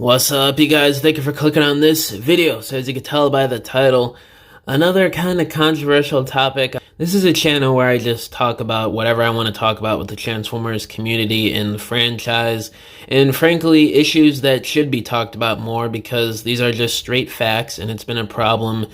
What's up, you guys? Thank you for clicking on this video. So as you can tell by the title, another kind of controversial topic. This is a channel where I just talk about whatever I want to talk about with the Transformers community and the franchise, and frankly, issues that should be talked about more because these are just straight facts, and it's been a problem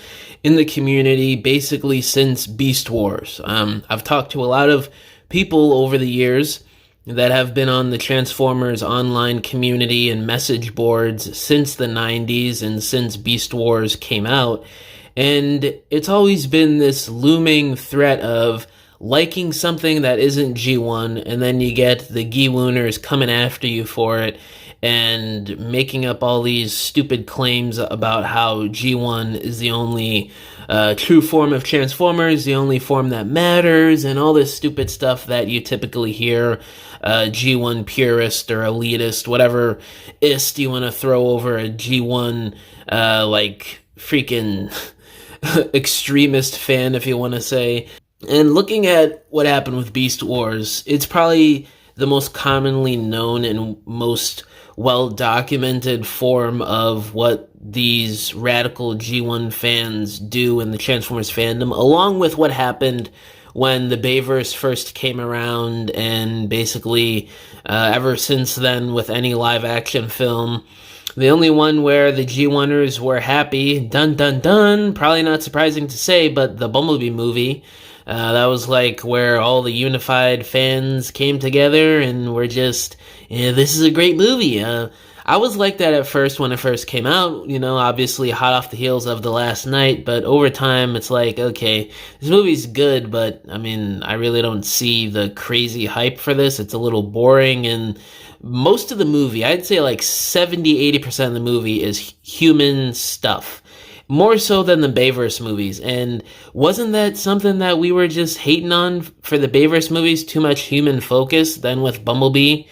in the community basically since Beast Wars. I've talked to a lot of people over the years that have been on the Transformers online community and message boards since the 90s and since Beast Wars came out. And it's always been this looming threat of liking something that isn't G1, and then you get the G-Wooners coming after you for it and making up all these stupid claims about how G1 is the only true form of Transformers, the only form that matters, and all this stupid stuff that you typically hear G1 purist or elitist, whatever ist you want to throw over a G1 like freaking extremist fan, if you want to say. And looking at what happened with Beast Wars, it's probably the most commonly known and most well-documented form of what these radical G1 fans do in the Transformers fandom, along with what happened when the Bayverse first came around, and basically ever since then with any live-action film. The only one where the G1ers were happy, dun dun dun, probably not surprising to say, but the Bumblebee movie. That was like where all the unified fans came together and were just, this is a great movie. I was like that at first when it first came out, obviously hot off the heels of The Last Night, but over time it's like, okay, this movie's good, but I really don't see the crazy hype for this. It's a little boring, and most of the movie, I'd say like 70-80% of the movie is human stuff. More so than the Bayverse movies. And wasn't that something that we were just hating on for the Bayverse movies? Too much human focus. Then with Bumblebee,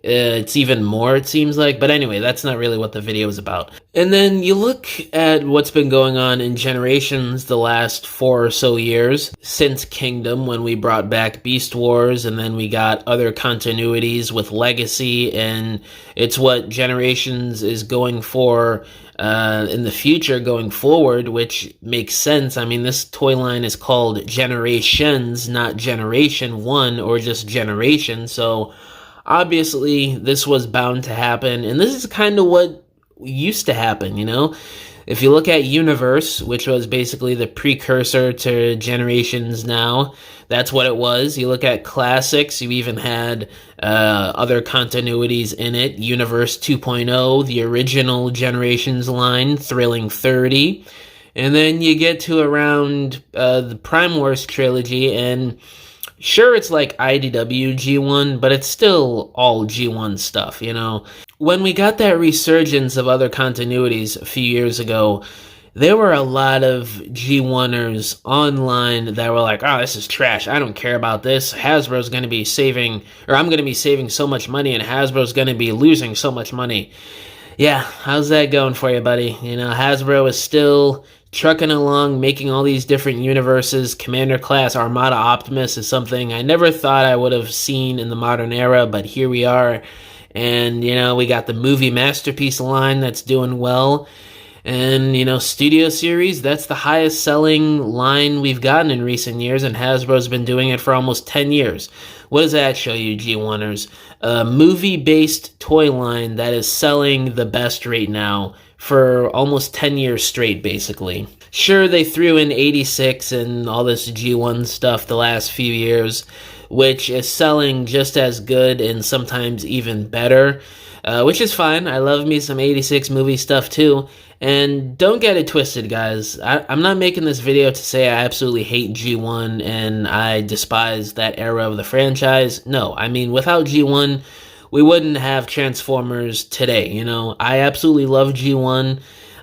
it's even more, it seems like. But anyway, that's not really what the video is about. And then you look at what's been going on in Generations the last 4 or so years, since Kingdom, when we brought back Beast Wars, and then we got other continuities with Legacy, and it's what Generations is going for in the future going forward, which makes sense. This toy line is called Generations, not Generation 1 or just Generation, so obviously this was bound to happen, and this is kind of what used to happen, If you look at Universe, which was basically the precursor to Generations now, that's what it was. You look at Classics, you even had other continuities in it. Universe 2.0, the original Generations line, Thrilling 30. And then you get to around the Prime Wars trilogy, and sure, it's like IDW G1, but it's still all G1 stuff, When we got that resurgence of other continuities a few years ago, there were a lot of G1ers online that were like, oh, this is trash. I don't care about this. Hasbro's going to be saving, or I'm going to be saving so much money, and Hasbro's going to be losing so much money. Yeah, how's that going for you, buddy? Hasbro is still trucking along, making all these different universes. Commander Class Armada Optimus is something I never thought I would have seen in the modern era, but here we are. And, we got the movie Masterpiece line that's doing well. And, Studio Series, that's the highest selling line we've gotten in recent years, and Hasbro's been doing it for almost 10 years. What does that show you, G1ers? A movie-based toy line that is selling the best right now for almost 10 years straight, basically. Sure, they threw in 86 and all this G1 stuff the last few years, which is selling just as good and sometimes even better, which is fine. I love me some 86 movie stuff too. And don't get it twisted, guys. I'm not making this video to say I absolutely hate G1 and I despise that era of the franchise. No, without G1, we wouldn't have Transformers today, I absolutely love G1.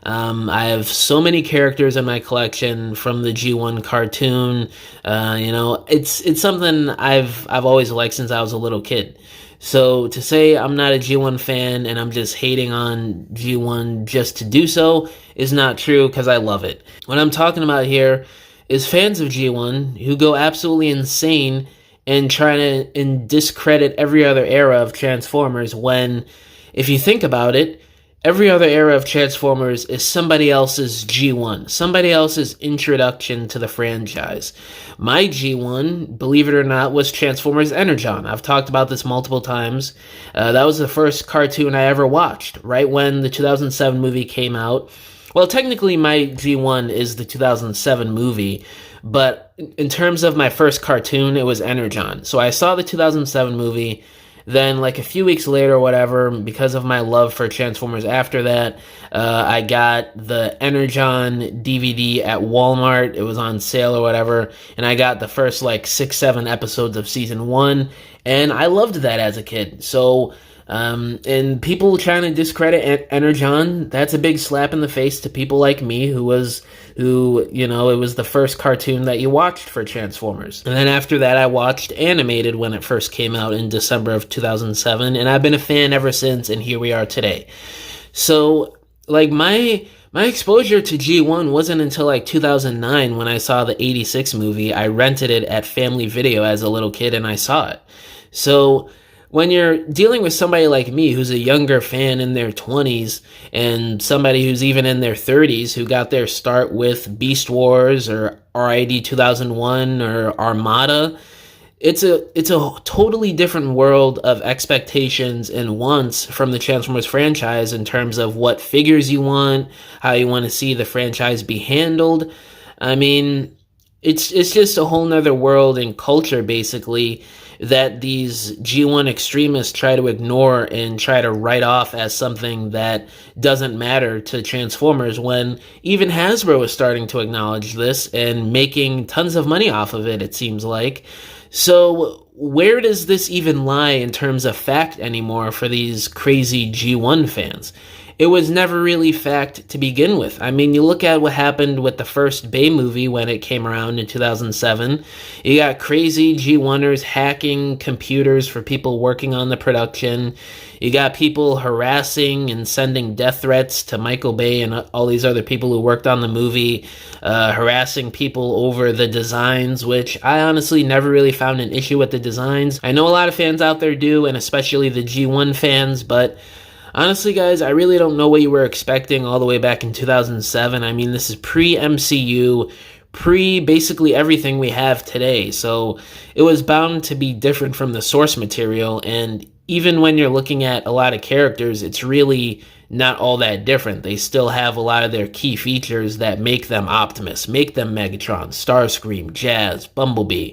I have so many characters in my collection from the G1 cartoon. It's something I've always liked since I was a little kid. So to say I'm not a G1 fan and I'm just hating on G1 just to do so is not true, because I love it. What I'm talking about here is fans of G1 who go absolutely insane and try to discredit every other era of Transformers when, if you think about it, every other era of Transformers is somebody else's G1, somebody else's introduction to the franchise. My G1, believe it or not, was Transformers Energon. I've talked about this multiple times. That was the first cartoon I ever watched, right when the 2007 movie came out. Well, technically, my G1 is the 2007 movie, but in terms of my first cartoon, it was Energon. So I saw the 2007 movie, then like a few weeks later or whatever, because of my love for Transformers after that, I got the Energon DVD at Walmart. It was on sale or whatever, and I got the first like 6-7 episodes of season 1, and I loved that as a kid. So and people trying to discredit Energon, that's a big slap in the face to people like me who, you know, it was the first cartoon that you watched for Transformers. And then after that, I watched Animated when it first came out in December of 2007, and I've been a fan ever since, and here we are today. So, like, my exposure to G1 wasn't until like 2009 when I saw the 86 movie. I rented it at Family Video as a little kid, and I saw it. So when you're dealing with somebody like me who's a younger fan in their 20s and somebody who's even in their 30s who got their start with Beast Wars or RID 2001 or Armada, it's a totally different world of expectations and wants from the Transformers franchise in terms of what figures you want, how you want to see the franchise be handled. I mean, it's just a whole nother world and culture, basically, that these G1 extremists try to ignore and try to write off as something that doesn't matter to Transformers, when even Hasbro is starting to acknowledge this and making tons of money off of it, it seems like. So where does this even lie in terms of fact anymore for these crazy G1 fans? It was never really fact to begin with. I mean, you look at what happened with the first Bay movie when it came around in 2007. You got crazy G1ers hacking computers for people working on the production. You got people harassing and sending death threats to Michael Bay and all these other people who worked on the movie, harassing people over the designs, which I honestly never really found an issue with the designs. I know a lot of fans out there do, and especially the G1 fans, but honestly, guys, I really don't know what you were expecting all the way back in 2007. I mean, this is pre-MCU, pre-basically everything we have today. So it was bound to be different from the source material. And even when you're looking at a lot of characters, it's really not all that different. They still have a lot of their key features that make them Optimus, make them Megatron, Starscream, Jazz, Bumblebee,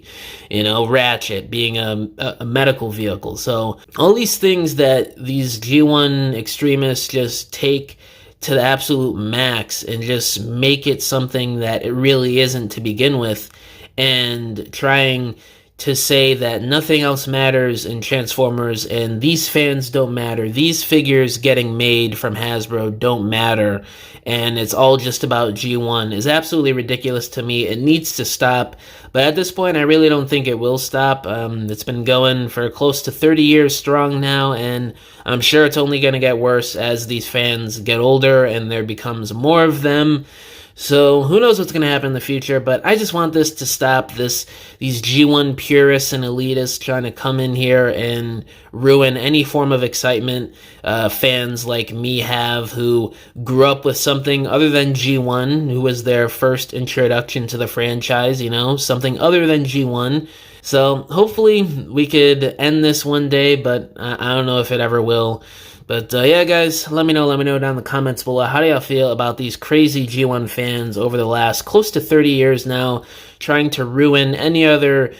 you know, Ratchet being a medical vehicle. So all these things that these G1 extremists just take to the absolute max and just make it something that it really isn't to begin with, and trying to say that nothing else matters in Transformers and these fans don't matter, these figures getting made from Hasbro don't matter, and it's all just about G1 is absolutely ridiculous to me. It needs to stop, but at this point I really don't think it will stop. It's been going for close to 30 years strong now, and I'm sure it's only going to get worse as these fans get older and there becomes more of them. So who knows what's going to happen in the future, but I just want this to stop, these G1 purists and elitists trying to come in here and ruin any form of excitement fans like me have, who grew up with something other than G1, who was their first introduction to the franchise, you know, something other than G1. So hopefully we could end this one day, but I don't know if it ever will. But yeah, guys, let me know down in the comments below. How do y'all feel about these crazy G1 fans over the last close to 30 years now, trying to ruin any other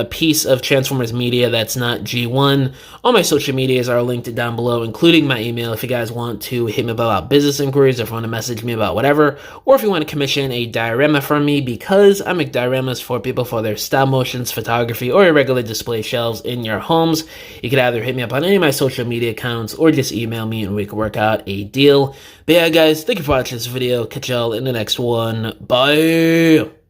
piece of Transformers media that's not G1? All my social medias are linked down below, including my email if you guys want to hit me about business inquiries, or if you want to message me about whatever, or if you want to commission a diorama from me, because I make dioramas for people for their stop motions, photography, or irregular display shelves in your homes. You can either hit me up on any of my social media accounts or just email me and we can work out a deal. But yeah, guys, thank you for watching this video. Catch y'all in the next one. Bye!